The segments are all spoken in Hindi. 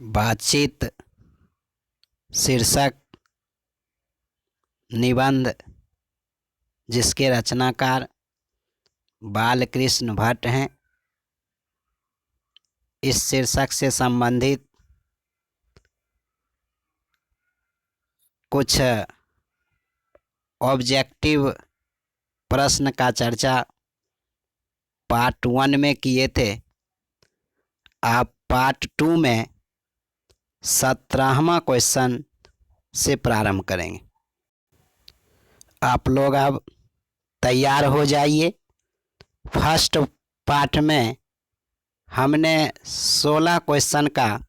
बातचीत शीर्षक निबंध जिसके रचनाकार बालकृष्ण भट्ट हैं। इस शीर्षक से संबंधित कुछ ऑब्जेक्टिव प्रश्न का चर्चा पार्ट 1 में किए थे। आप पार्ट 2 में 17वां क्वेश्चन से प्रारंभ करेंगे। आप लोग अब तैयार हो जाइए। फर्स्ट पार्ट में हमने 16 क्वेश्चन का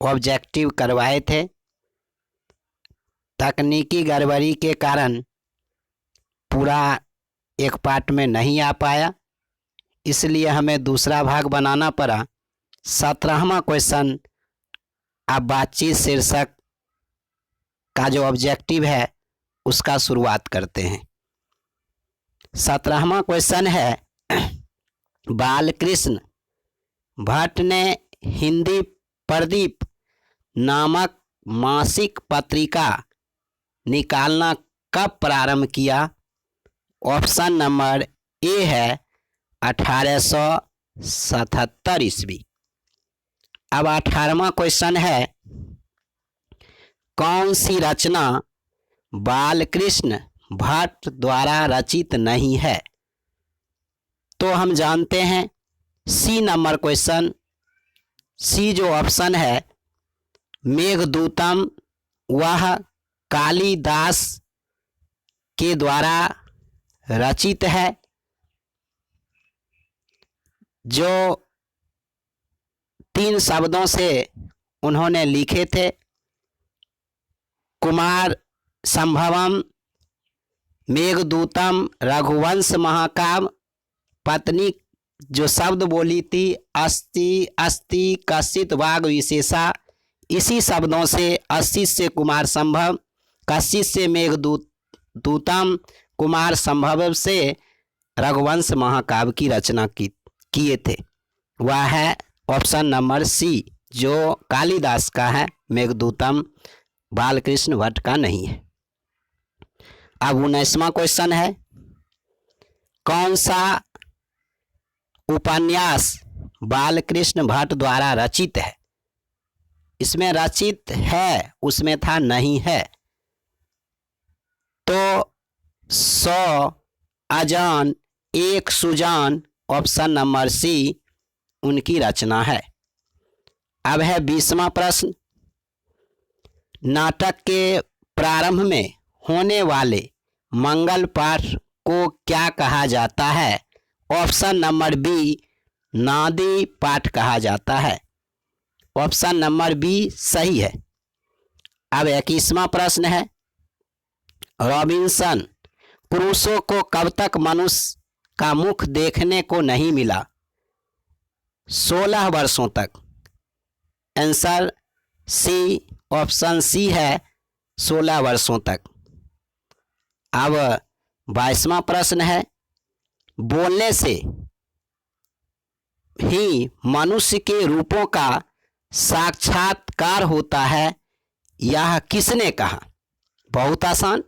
ऑब्जेक्टिव करवाए थे। तकनीकी गड़बड़ी के कारण पूरा एक पार्ट में नहीं आ पाया, इसलिए हमें दूसरा भाग बनाना पड़ा। 17वां क्वेश्चन अब बातचीत शीर्षक का जो ऑब्जेक्टिव है उसका शुरुआत करते हैं। 17वां क्वेश्चन है, बालकृष्ण भट्ट ने हिंदी प्रदीप नामक मासिक पत्रिका निकालना कब प्रारंभ किया? ऑप्शन नंबर ए है 1877 ईस्वी। अब 18वां क्वेश्चन है, कौन सी रचना बालकृष्ण भट्ट द्वारा रचित नहीं है? तो हम जानते हैं सी नंबर क्वेश्चन, सी जो ऑप्शन है मेघदूतम वह कालिदास के द्वारा रचित है, जो 3 शब्दों से उन्होंने लिखे थे। कुमार संभवम, मेघदूतम, रघुवंश महाकाव्य, पत्नी जो शब्द बोली थी अस्ति अस्ति कश्चित वाग विशेषा, इसी शब्दों से अस्ति से कुमार संभव, कश्चित से मेघदूतम, कुमार संभव से रघुवंश महाकाव्य की रचना किए थे। वह है ऑप्शन नंबर सी जो कालिदास का है, मेघदूतम बालकृष्ण भट्ट का नहीं है। अब 19वां क्वेश्चन है, कौन सा उपन्यास बालकृष्ण भट्ट द्वारा रचित है? इसमें रचित है, उसमें था नहीं है। तो 100 अजान एक सुजान, ऑप्शन नंबर सी उनकी रचना है। अब है 20वां प्रश्न, नाटक के प्रारंभ में होने वाले मंगल पाठ को क्या कहा जाता है? ऑप्शन नंबर बी नादी पाठ कहा जाता है। ऑप्शन नंबर बी सही है। अब 21वां प्रश्न है, रॉबिन्सन क्रूसो को कब तक मनुष्य का मुख देखने को नहीं मिला? 16 वर्षों तक। आंसर सी, ऑप्शन सी है 16 वर्षों तक। अब 22वां प्रश्न है, बोलने से ही मनुष्य के रूपों का साक्षात्कार होता है, यह किसने कहा? बहुत आसान,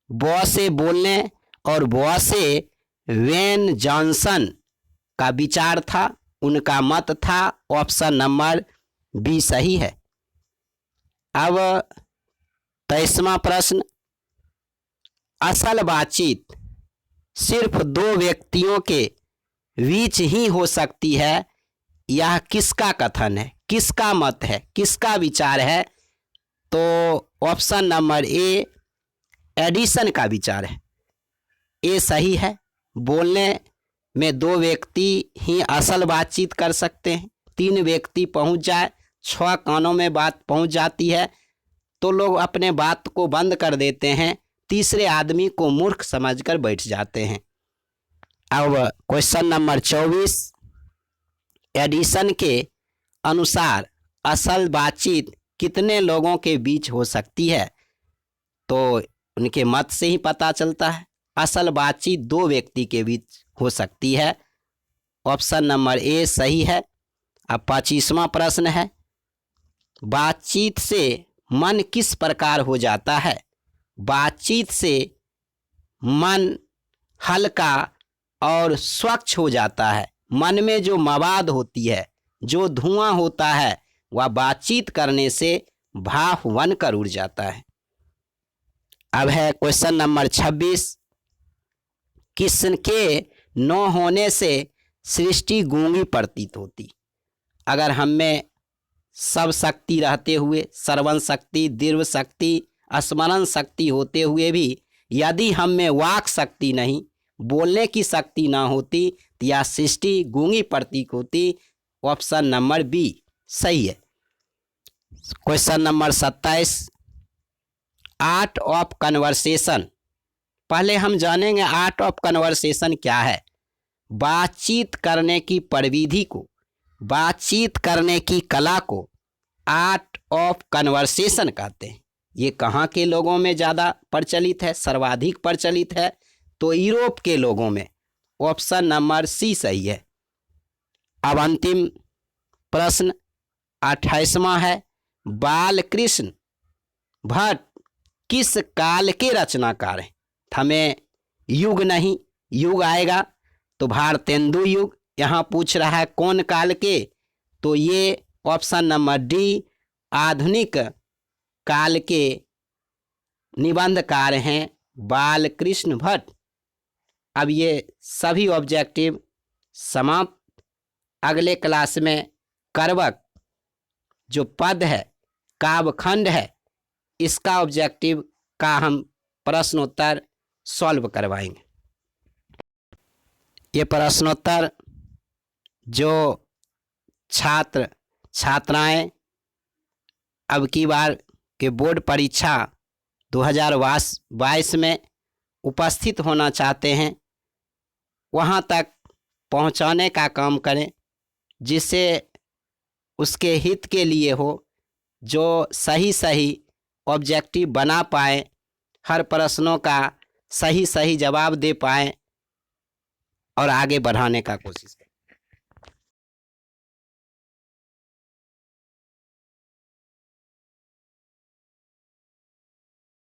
ब से बोलने और ब से वेन जॉनसन का विचार था, उनका मत था। ऑप्शन नंबर बी सही है। अब 23वां प्रश्न, असल बातचीत सिर्फ 2 व्यक्तियों के बीच ही हो सकती है, यह किसका कथन है, किसका मत है, किसका विचार है? तो ऑप्शन नंबर ए एडिसन का विचार है। ए सही है। बोलने में 2 व्यक्ति ही असल बातचीत कर सकते हैं। 3 व्यक्ति पहुंच जाए, 6 कानों में बात पहुंच जाती है तो लोग अपने बात को बंद कर देते हैं, तीसरे आदमी को मूर्ख समझकर बैठ जाते हैं। अब क्वेश्चन नंबर 24, एडिसन के अनुसार असल बातचीत कितने लोगों के बीच हो सकती है? तो उनके मत से ही पता चलता है, असल बातचीत 2 व्यक्ति के बीच हो सकती है। ऑप्शन नंबर ए सही है। अब 25वां प्रश्न है, बातचीत से मन किस प्रकार हो जाता है? बातचीत से मन हल्का और स्वच्छ हो जाता है। मन में जो मवाद होती है, जो धुआं होता है, वह बातचीत करने से भाप बनकर उड़ जाता है। अब है क्वेश्चन नंबर 26। किसके न होने से सृष्टि गूंगी प्रतीत होती? अगर हम में सब शक्ति रहते हुए, श्रवण शक्ति, दीर्घ शक्ति, स्मरण शक्ति होते हुए भी यदि हम में वाक शक्ति नहीं, बोलने की शक्ति ना होती तो यह सृष्टि गूंगी प्रतीत होती। ऑप्शन नंबर बी सही है। Question number 27। Art of conversation. पहले हम जानेंगे आर्ट ऑफ कन्वर्सेशन क्या है। बातचीत करने की प्रविधि को, बातचीत करने की कला को आर्ट ऑफ कन्वर्सेशन कहते हैं। ये कहाँ के लोगों में ज़्यादा प्रचलित है, सर्वाधिक प्रचलित है? तो यूरोप के लोगों में। ऑप्शन नंबर सी सही है। अब अंतिम प्रश्न 28वां है। बालकृष्ण भट्ट किस काल के रचनाकार हैं? हमें युग नहीं, युग आएगा तो भारतेंदु युग। यहाँ पूछ रहा है कौन काल के, तो ये ऑप्शन नंबर डी आधुनिक काल के निबंधकार हैं बालकृष्ण भट्ट। अब ये सभी ऑब्जेक्टिव समाप्त। अगले क्लास में करवक जो पद है, काव्यखंड है, इसका ऑब्जेक्टिव का हम प्रश्नोत्तर सॉल्व करवाएंगे। ये प्रश्नोत्तर जो छात्र छात्राएं अब की बार के बोर्ड परीक्षा 2022 में उपस्थित होना चाहते हैं, वहाँ तक पहुँचाने का काम करें, जिससे उसके हित के लिए हो, जो सही सही ऑब्जेक्टिव बना पाए, हर प्रश्नों का सही सही जवाब दे पाएँ और आगे बढ़ाने का कोशिश करें।